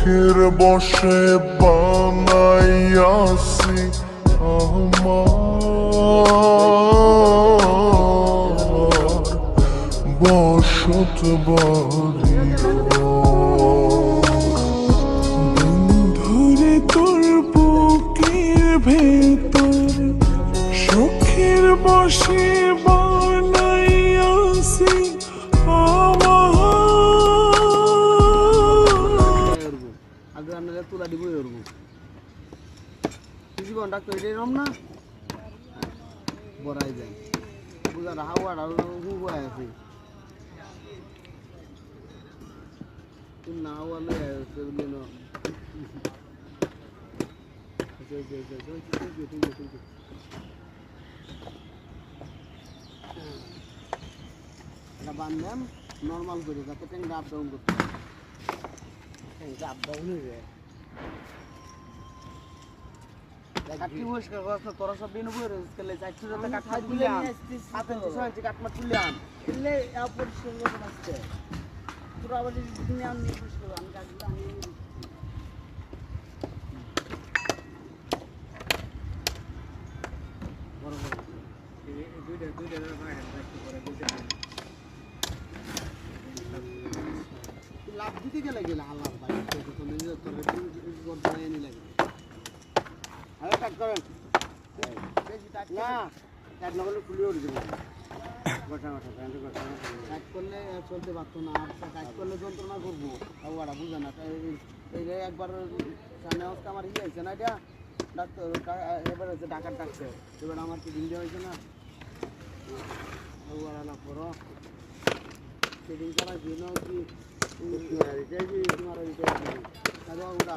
শখের বসে বানাইয়াছি আমার বসত বাড়ি বন্ধুরে তোর বুকের ভেতর শখের বসে বানাইয়াছি তুলা দিব জীবন ডাক্তার এটাই রম না বড়াই যায় বুঝার হাওয়াটা হুয়াই আছে না হাওয়া লয়ে আছে বান্ধব নর্মাল করে যাতে ট্যাঙ্কটা আপ ডাউন করতে ট্যাঙ্কটা আপ ডাউন হয়ে যায় কাটি পরিষ্কার করাস না তোরা সব দিন বই রয়েছে কেলে চাইছো যাতে কাট মাছ তুলে আন হাতে ছয় কাট মাছ তুলে আন এলে পরিষ্কার করে আসছে তোরা আবার দিনে আন নিয়ে পরিষ্কার আমি কাটগুলো আমি বড় বড় দুইটা ভাই একটু করে দুইটা লাভ দিতে গেলে আল্লাহ ভাই তো নিজের তোর করতে নি লাগে আরে কাট করেন না কাট না করলে খুলে উঠে যাবে গোটা গোটা প্যান্টে গোটা কাট করলে চলতে পারতো না আর কাট করলে যন্ত্রণা করবো ওরা বুঝে না এই একবার সামনে অবস্থা আমার ইয়ে হয়েছে না এটা ডাক্তার এবার হচ্ছে ডাকার ডাকছে এবার আমার কি বিল হয়েছে না ওরা না পড়ো সেদিন করা দিন কি তোমার ওইটা